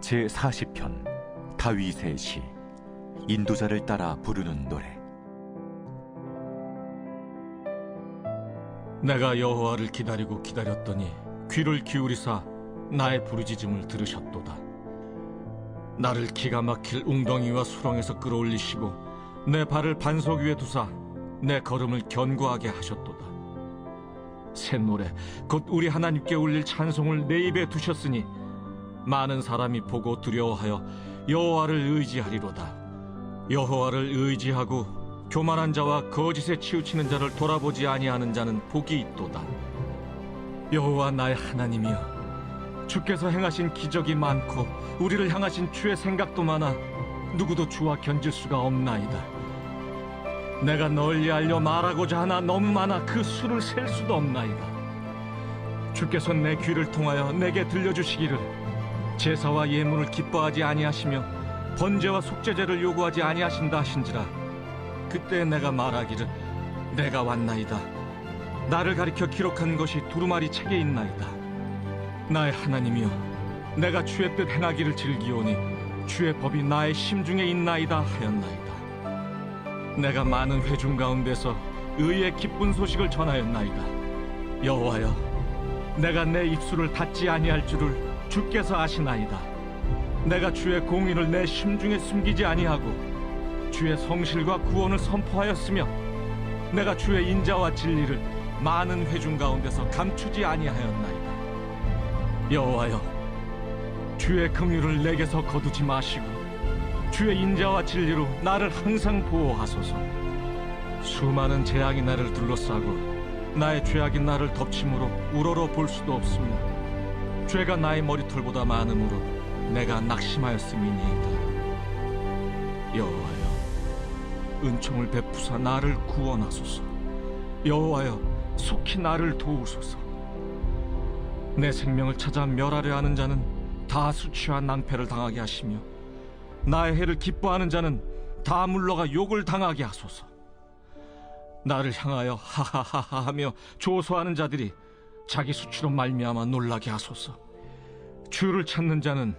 제40편 다윗의 시. 인도자를 따라 부르는 노래. 내가 여호와를 기다리고 기다렸더니 귀를 기울이사 나의 부르짖음을 들으셨도다. 나를 기가 막힐 웅덩이와 수렁에서 끌어올리시고 내 발을 반석 위에 두사 내 걸음을 견고하게 하셨도다. 새 노래 곧 우리 하나님께 울릴 찬송을 내 입에 두셨으니 많은 사람이 보고 두려워하여 여호와를 의지하리로다. 여호와를 의지하고 교만한 자와 거짓에 치우치는 자를 돌아보지 아니하는 자는 복이 있도다. 여호와 나의 하나님이여, 주께서 행하신 기적이 많고 우리를 향하신 주의 생각도 많아 누구도 주와 견질 수가 없나이다. 내가 널리 알려 말하고자 하나 너무 많아 그 수를 셀 수도 없나이다. 주께서 내 귀를 통하여 내게 들려주시기를 제사와 예물을 기뻐하지 아니하시며 번제와 속죄제를 요구하지 아니하신다 하신지라. 그때 내가 말하기를 내가 왔나이다. 나를 가리켜 기록한 것이 두루마리 책에 있나이다. 나의 하나님이여, 내가 주의 뜻 행하기를 즐기오니 주의 법이 나의 심중에 있나이다 하였나이다. 내가 많은 회중 가운데서 의의 기쁜 소식을 전하였나이다. 여호와여, 내가 내 입술을 닫지 아니할 줄을 주께서 아시나이다. 내가 주의 공의를 내 심중에 숨기지 아니하고 주의 성실과 구원을 선포하였으며 내가 주의 인자와 진리를 많은 회중 가운데서 감추지 아니하였나이다. 여호와여, 주의 긍휼을 내게서 거두지 마시고 주의 인자와 진리로 나를 항상 보호하소서. 수많은 재앙이 나를 둘러싸고 나의 죄악이 나를 덮침으로 우러러 볼 수도 없으며 죄가 나의 머리털보다 많음으로 내가 낙심하였음이니이다. 여호와여, 은총을 베푸사 나를 구원하소서. 여호와여, 속히 나를 도우소서. 내 생명을 찾아 멸하려 하는 자는 다 수치와 낭패를 당하게 하시며 나의 해를 기뻐하는 자는 다 물러가 욕을 당하게 하소서. 나를 향하여 하하하하 하며 조소하는 자들이 자기 수치로 말미암아 놀라게 하소서. 주를 찾는 자는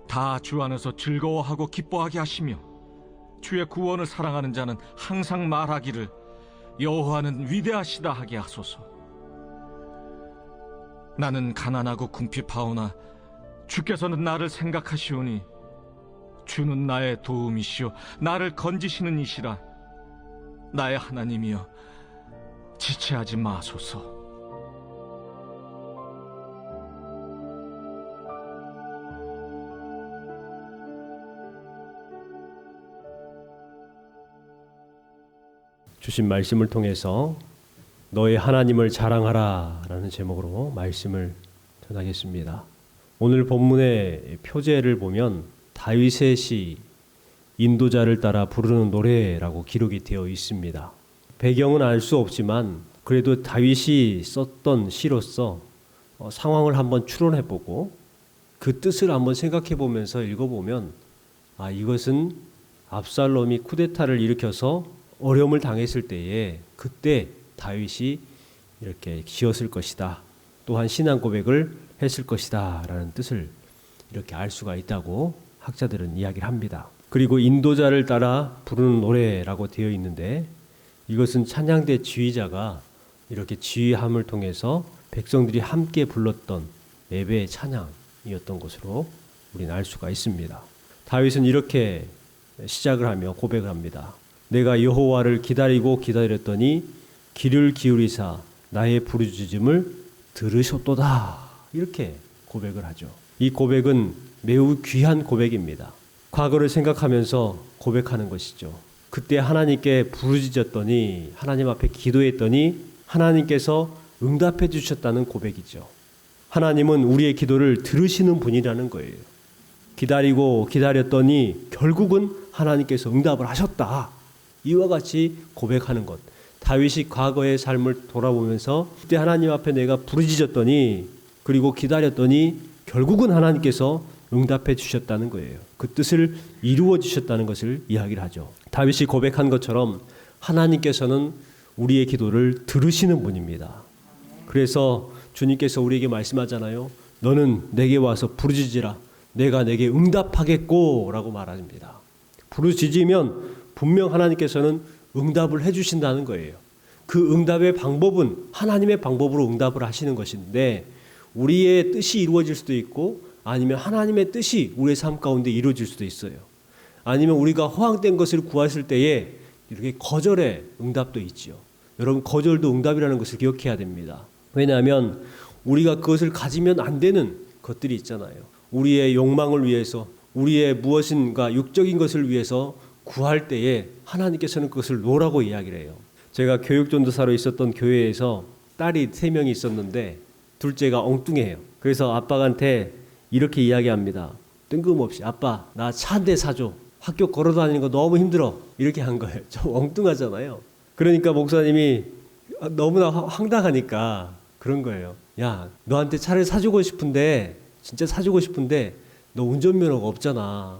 다 주 안에서 즐거워하고 기뻐하게 하시며 주의 구원을 사랑하는 자는 항상 말하기를 여호와는 위대하시다 하게 하소서. 나는 가난하고 궁핍하오나 주께서는 나를 생각하시오니 주는 나의 도움이시오 나를 건지시는 이시라. 나의 하나님이여, 지체하지 마소서. 주신 말씀을 통해서 너의 하나님을 자랑하라 라는 제목으로 말씀을 전하겠습니다. 오늘 본문의 표제를 보면 다윗의 시 인도자를 따라 부르는 노래라고 기록이 되어 있습니다. 배경은 알 수 없지만 그래도 다윗이 썼던 시로서 상황을 한번 추론해보고 그 뜻을 한번 생각해보면서 읽어보면 이것은 압살롬이 쿠데타를 일으켜서 어려움을 당했을 때에 그때 다윗이 이렇게 지었을 것이다. 또한 신앙 고백을 했을 것이다 라는 뜻을 이렇게 알 수가 있다고 학자들은 이야기를 합니다. 그리고 인도자를 따라 부르는 노래라고 되어 있는데 이것은 찬양대 지휘자가 이렇게 지휘함을 통해서 백성들이 함께 불렀던 예배의 찬양이었던 것으로 우리는 알 수가 있습니다. 다윗은 이렇게 시작을 하며 고백을 합니다. 내가 여호와를 기다리고 기다렸더니 귀를 기울이사 나의 부르짖음을 들으셨도다. 이렇게 고백을 하죠. 이 고백은 매우 귀한 고백입니다. 과거를 생각하면서 고백하는 것이죠. 그때 하나님께 부르짖었더니 하나님 앞에 기도했더니 하나님께서 응답해 주셨다는 고백이죠. 하나님은 우리의 기도를 들으시는 분이라는 거예요. 기다리고 기다렸더니 결국은 하나님께서 응답을 하셨다. 이와 같이 고백하는 것. 다윗이 과거의 삶을 돌아보면서 그때 하나님 앞에 내가 부르짖었더니 그리고 기다렸더니 결국은 하나님께서 응답해 주셨다는 거예요. 그 뜻을 이루어 주셨다는 것을 이야기를 하죠. 다윗이 고백한 것처럼 하나님께서는 우리의 기도를 들으시는 분입니다. 그래서 주님께서 우리에게 말씀하잖아요. 너는 내게 와서 부르짖으라. 내가 내게 응답하겠고 라고 말합니다. 부르짖으면 분명 하나님께서는 응답을 해주신다는 거예요. 그 응답의 방법은 하나님의 방법으로 응답을 하시는 것인데 우리의 뜻이 이루어질 수도 있고 아니면 하나님의 뜻이 우리의 삶 가운데 이루어질 수도 있어요. 아니면 우리가 허황된 것을 구하실 때에 이렇게 거절의 응답도 있죠. 여러분, 거절도 응답이라는 것을 기억해야 됩니다. 왜냐하면 우리가 그것을 가지면 안 되는 것들이 있잖아요. 우리의 욕망을 위해서, 우리의 무엇인가 육적인 것을 위해서 구할 때에 하나님께서는 그것을 노라고 이야기를 해요. 제가 교육전도사로 있었던 교회에서 딸이 3명이 있었는데 둘째가 엉뚱해요. 그래서 아빠한테 이렇게 이야기합니다. 뜬금없이 아빠 나 차 한 대 사줘. 학교 걸어 다니는 거 너무 힘들어. 이렇게 한 거예요. 좀 엉뚱하잖아요. 그러니까 목사님이 너무나 황당하니까 그런 거예요. 야, 너한테 차를 사주고 싶은데 진짜 사주고 싶은데 너 운전면허가 없잖아.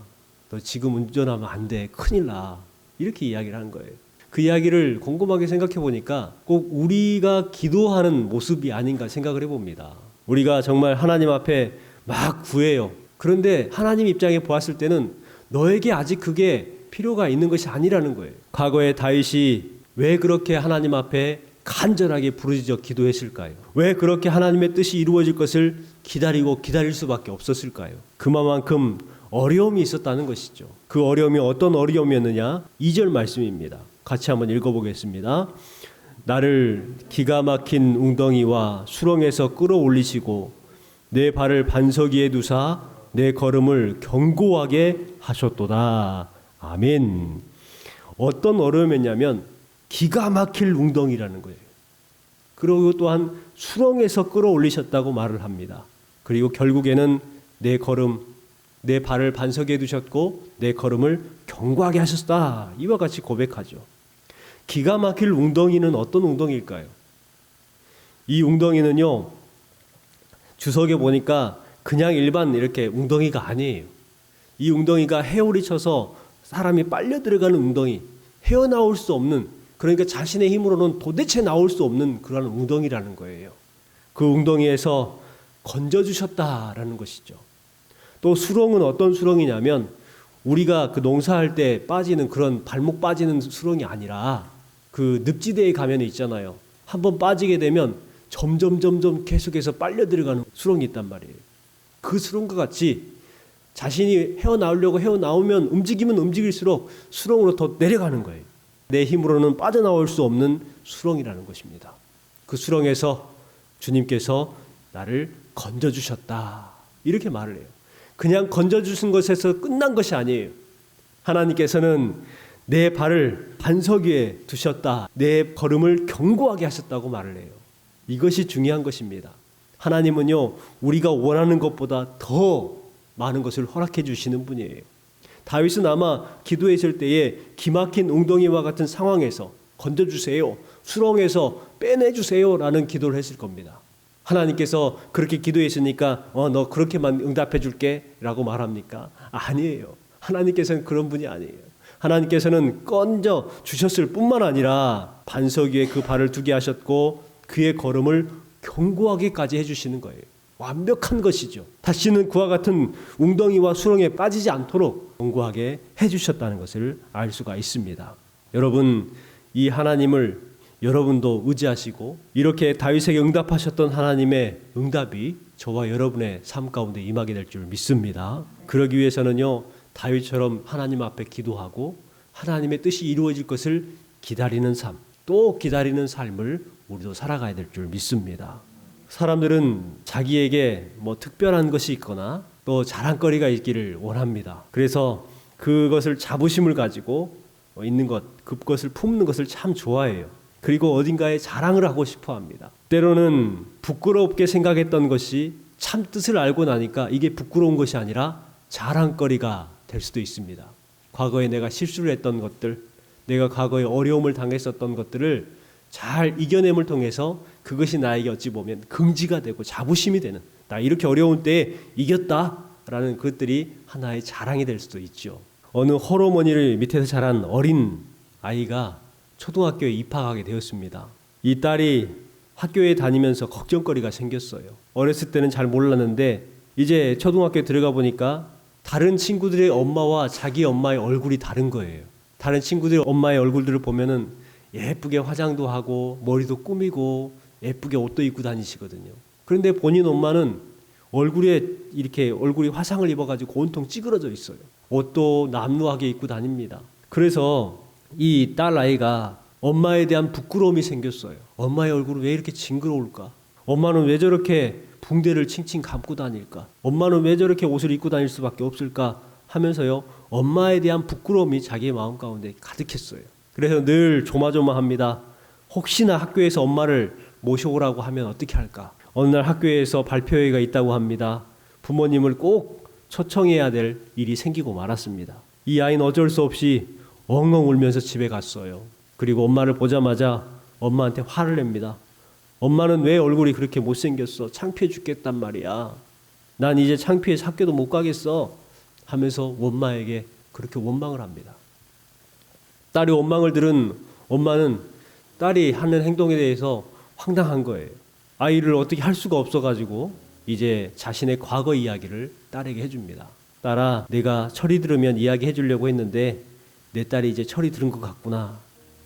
너 지금 운전하면 안 돼. 큰일 나. 이렇게 이야기를 하는 거예요. 그 이야기를 곰곰하게 생각해 보니까 꼭 우리가 기도하는 모습이 아닌가 생각을 해봅니다. 우리가 정말 하나님 앞에 막 구해요. 그런데 하나님 입장에 보았을 때는 너에게 아직 그게 필요가 있는 것이 아니라는 거예요. 과거에 다윗이 왜 그렇게 하나님 앞에 간절하게 부르짖어 기도했을까요? 왜 그렇게 하나님의 뜻이 이루어질 것을 기다릴 수밖에 없었을까요? 그만큼 어려움이 있었다는 것이죠. 그 어려움이 어떤 어려움이었느냐? 2절 말씀입니다. 같이 한번 읽어보겠습니다. 나를 기가 막힌 웅덩이와 수렁에서 끌어올리시고 내 발을 반석 위에 두사 내 걸음을 견고하게 하셨도다. 아멘. 어떤 어려움이었냐면 기가 막힐 웅덩이라는 거예요. 그리고 또한 수렁에서 끌어올리셨다고 말을 합니다. 그리고 결국에는 내 걸음, 내 발을 반석에 두셨고 내 걸음을 견고하게 하셨다. 이와 같이 고백하죠. 기가 막힐 웅덩이는 어떤 웅덩이일까요? 이 웅덩이는요, 주석에 보니까 그냥 일반 이렇게 웅덩이가 아니에요. 이 웅덩이가 해오리 쳐서 사람이 빨려 들어가는 웅덩이, 헤어나올 수 없는, 그러니까 자신의 힘으로는 도대체 나올 수 없는 그런 웅덩이라는 거예요. 그 웅덩이에서 건져주셨다라는 것이죠. 또 수렁은 어떤 수렁이냐면 우리가 그 농사할 때 빠지는 그런 발목 빠지는 수렁이 아니라 그 늪지대에 가면 있잖아요. 한번 빠지게 되면 점점 계속해서 빨려 들어가는 수렁이 있단 말이에요. 그 수렁과 같이 자신이 헤어나오면 움직이면 움직일수록 수렁으로 더 내려가는 거예요. 내 힘으로는 빠져나올 수 없는 수렁이라는 것입니다. 그 수렁에서 주님께서 나를 건져주셨다. 이렇게 말을 해요. 그냥 건져주신 것에서 끝난 것이 아니에요. 하나님께서는 내 발을 반석 위에 두셨다. 내 걸음을 견고하게 하셨다고 말을 해요. 이것이 중요한 것입니다. 하나님은요, 우리가 원하는 것보다 더 많은 것을 허락해 주시는 분이에요. 다윗은 아마 기도했을 때에 기막힌 웅덩이와 같은 상황에서 건져주세요, 수렁에서 빼내주세요 라는 기도를 했을 겁니다. 하나님께서 그렇게 기도했으니까 너 그렇게만 응답해 줄게 라고 말합니까? 아니에요. 하나님께서는 그런 분이 아니에요. 하나님께서는 건져 주셨을 뿐만 아니라 반석 위에 그 발을 두게 하셨고 그의 걸음을 견고하게까지 해주시는 거예요. 완벽한 것이죠. 다시는 그와 같은 웅덩이와 수렁에 빠지지 않도록 견고하게 해주셨다는 것을 알 수가 있습니다. 여러분, 이 하나님을 여러분도 의지하시고 이렇게 다윗에게 응답하셨던 하나님의 응답이 저와 여러분의 삶 가운데 임하게 될 줄 믿습니다. 그러기 위해서는요, 다윗처럼 하나님 앞에 기도하고 하나님의 뜻이 이루어질 것을 기다리는 삶, 또 기다리는 삶을 우리도 살아가야 될 줄 믿습니다. 사람들은 자기에게 특별한 것이 있거나 또 자랑거리가 있기를 원합니다. 그래서 그것을 자부심을 가지고 있는 것, 그것을 품는 것을 참 좋아해요. 그리고 어딘가에 자랑을 하고 싶어 합니다. 때로는 부끄럽게 생각했던 것이 참 뜻을 알고 나니까 이게 부끄러운 것이 아니라 자랑거리가 될 수도 있습니다. 과거에 내가 실수를 했던 것들, 내가 과거에 어려움을 당했었던 것들을 잘 이겨냄을 통해서 그것이 나에게 어찌 보면 긍지가 되고 자부심이 되는, 나 이렇게 어려운 때에 이겼다라는 것들이 하나의 자랑이 될 수도 있죠. 어느 홀어머니를 밑에서 자란 어린 아이가 초등학교에 입학하게 되었습니다. 이 딸이 학교에 다니면서 걱정거리가 생겼어요. 어렸을 때는 잘 몰랐는데 이제 초등학교에 들어가 보니까 다른 친구들의 엄마와 자기 엄마의 얼굴이 다른 거예요. 다른 친구들의 엄마의 얼굴들을 보면은 예쁘게 화장도 하고 머리도 꾸미고 예쁘게 옷도 입고 다니시거든요. 그런데 본인 엄마는 얼굴에 이렇게 얼굴이 화상을 입어가지고 온통 찌그러져 있어요. 옷도 남루하게 입고 다닙니다. 그래서 이 딸 아이가 엄마에 대한 부끄러움이 생겼어요. 엄마의 얼굴은 왜 이렇게 징그러울까? 엄마는 왜 저렇게 붕대를 칭칭 감고 다닐까? 엄마는 왜 저렇게 옷을 입고 다닐 수밖에 없을까? 하면서요, 엄마에 대한 부끄러움이 자기의 마음 가운데 가득했어요. 그래서 늘 조마조마합니다. 혹시나 학교에서 엄마를 모셔오라고 하면 어떻게 할까? 어느 날 학교에서 발표회가 있다고 합니다. 부모님을 꼭 초청해야 될 일이 생기고 말았습니다. 이 아이는 어쩔 수 없이 엉엉 울면서 집에 갔어요. 그리고 엄마를 보자마자 엄마한테 화를 냅니다. 엄마는 왜 얼굴이 그렇게 못생겼어? 창피해 죽겠단 말이야. 난 이제 창피해서 학교도 못 가겠어. 하면서 엄마에게 그렇게 원망을 합니다. 딸이 원망을 들은 엄마는 딸이 하는 행동에 대해서 황당한 거예요. 아이를 어떻게 할 수가 없어가지고 이제 자신의 과거 이야기를 딸에게 해줍니다. 딸아, 내가 철이 들으면 이야기해 주려고 했는데 내 딸이 이제 철이 들은 것 같구나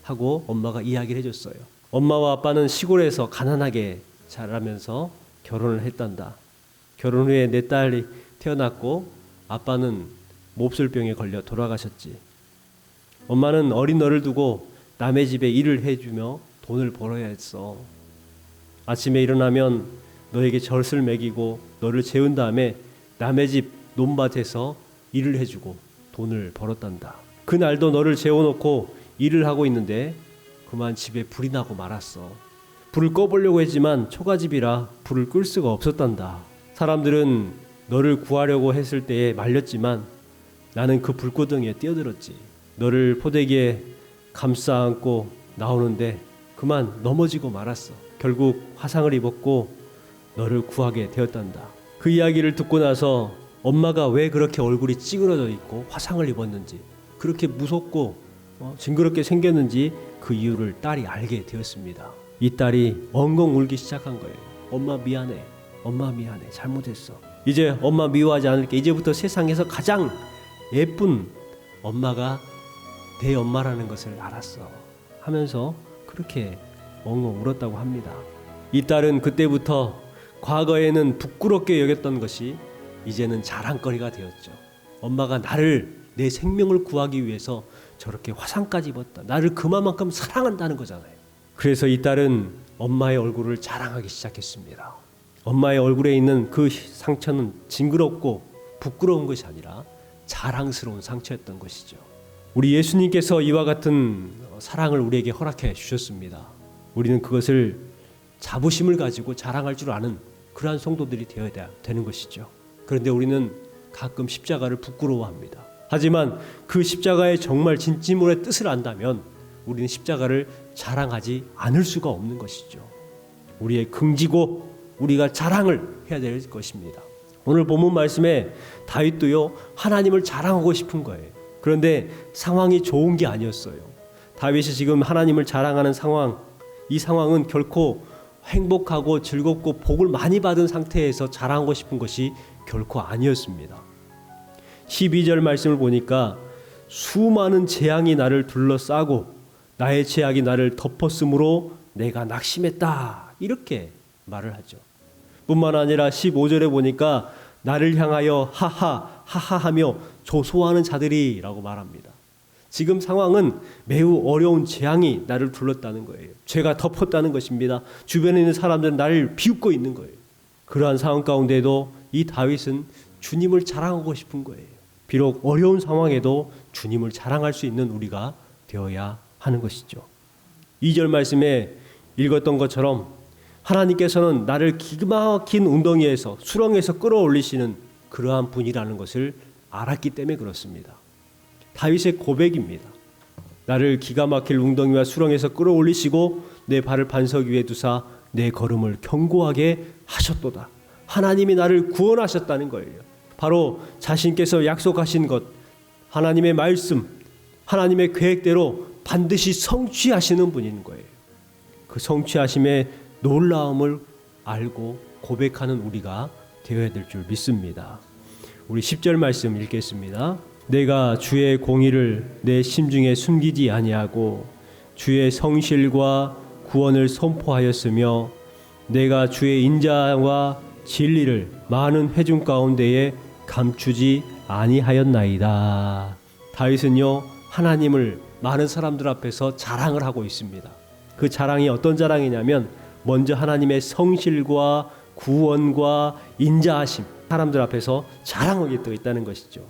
하고 엄마가 이야기를 해줬어요. 엄마와 아빠는 시골에서 가난하게 자라면서 결혼을 했단다. 결혼 후에 내 딸이 태어났고 아빠는 몹쓸병에 걸려 돌아가셨지. 엄마는 어린 너를 두고 남의 집에 일을 해주며 돈을 벌어야 했어. 아침에 일어나면 너에게 젖을 먹이고 너를 재운 다음에 남의 집 논밭에서 일을 해주고 돈을 벌었단다. 그날도 너를 재워놓고 일을 하고 있는데 그만 집에 불이 나고 말았어. 불을 꺼보려고 했지만 초가집이라 불을 끌 수가 없었단다. 사람들은 너를 구하려고 했을 때에 말렸지만 나는 그 불구덩이에 뛰어들었지. 너를 포대기에 감싸 안고 나오는데 그만 넘어지고 말았어. 결국 화상을 입었고 너를 구하게 되었단다. 그 이야기를 듣고 나서 엄마가 왜 그렇게 얼굴이 찌그러져 있고 화상을 입었는지, 그렇게 무섭고 징그럽게 생겼는지 그 이유를 딸이 알게 되었습니다. 이 딸이 엉엉 울기 시작한 거예요. 엄마 미안해. 엄마 미안해. 잘못했어. 이제 엄마 미워하지 않을게. 이제부터 세상에서 가장 예쁜 엄마가 내 엄마라는 것을 알았어. 하면서 그렇게 엉엉 울었다고 합니다. 이 딸은 그때부터 과거에는 부끄럽게 여겼던 것이 이제는 자랑거리가 되었죠. 엄마가 나를, 내 생명을 구하기 위해서 저렇게 화상까지 입었다. 나를 그만큼 사랑한다는 거잖아요. 그래서 이 딸은 엄마의 얼굴을 자랑하기 시작했습니다. 엄마의 얼굴에 있는 그 상처는 징그럽고 부끄러운 것이 아니라 자랑스러운 상처였던 것이죠. 우리 예수님께서 이와 같은 사랑을 우리에게 허락해 주셨습니다. 우리는 그것을 자부심을 가지고 자랑할 줄 아는 그러한 성도들이 되어야 되는 것이죠. 그런데 우리는 가끔 십자가를 부끄러워합니다. 하지만 그 십자가의 정말 진심으로의 뜻을 안다면 우리는 십자가를 자랑하지 않을 수가 없는 것이죠. 우리의 긍지고 우리가 자랑을 해야 될 것입니다. 오늘 본문 말씀에 다윗도요, 하나님을 자랑하고 싶은 거예요. 그런데 상황이 좋은 게 아니었어요. 다윗이 지금 하나님을 자랑하는 상황, 이 상황은 결코 행복하고 즐겁고 복을 많이 받은 상태에서 자랑하고 싶은 것이 결코 아니었습니다. 12절 말씀을 보니까 수많은 재앙이 나를 둘러싸고 나의 죄악이 나를 덮었으므로 내가 낙심했다. 이렇게 말을 하죠. 뿐만 아니라 15절에 보니까 나를 향하여 하하 하하 하며 조소하는 자들이라고 말합니다. 지금 상황은 매우 어려운 재앙이 나를 둘렀다는 거예요. 죄가 덮었다는 것입니다. 주변에 있는 사람들은 나를 비웃고 있는 거예요. 그러한 상황 가운데도 이 다윗은 주님을 자랑하고 싶은 거예요. 비록 어려운 상황에도 주님을 자랑할 수 있는 우리가 되어야 하는 것이죠. 2절 말씀에 읽었던 것처럼 하나님께서는 나를 기가 막힌 웅덩이에서 수렁에서 끌어올리시는 그러한 분이라는 것을 알았기 때문에 그렇습니다. 다윗의 고백입니다. 나를 기가 막힐 웅덩이와 수렁에서 끌어올리시고 내 발을 반석 위에 두사 내 걸음을 견고하게 하셨도다. 하나님이 나를 구원하셨다는 거예요. 바로 자신께서 약속하신 것, 하나님의 말씀, 하나님의 계획대로 반드시 성취하시는 분인 거예요. 그 성취하심의 놀라움을 알고 고백하는 우리가 되어야 될 줄 믿습니다. 우리 10절 말씀 읽겠습니다. 내가 주의 공의를 내 심중에 숨기지 아니하고 주의 성실과 구원을 선포하였으며 내가 주의 인자와 진리를 많은 회중 가운데에 감추지 아니하였나이다. 다윗은요, 하나님을 많은 사람들 앞에서 자랑을 하고 있습니다. 그 자랑이 어떤 자랑이냐면 먼저 하나님의 성실과 구원과 인자하심, 사람들 앞에서 자랑하게 있다는 것이죠.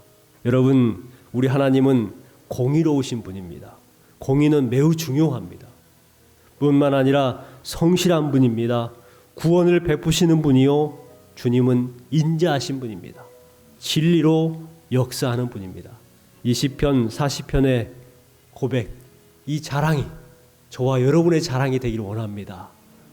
여러분, 우리 하나님은 공의로우신 분입니다. 공의는 매우 중요합니다. 뿐만 아니라 성실한 분입니다. 구원을 베푸시는 분이요, 주님은 인자하신 분입니다. 진리로 역사하는 분입니다. 이 시편 40편의 고백, 이 자랑이 저와 여러분의 자랑이 되기를 원합니다.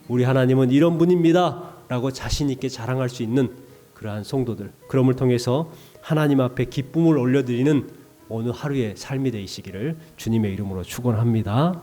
우리 하나님은 이런 분입니다 라고 자신 있게 자랑할 수 있는 그러한 성도들, 그럼을 통해서 하나님 앞에 기쁨을 올려드리는 오늘 하루의 삶이 되시기를 주님의 이름으로 축원합니다.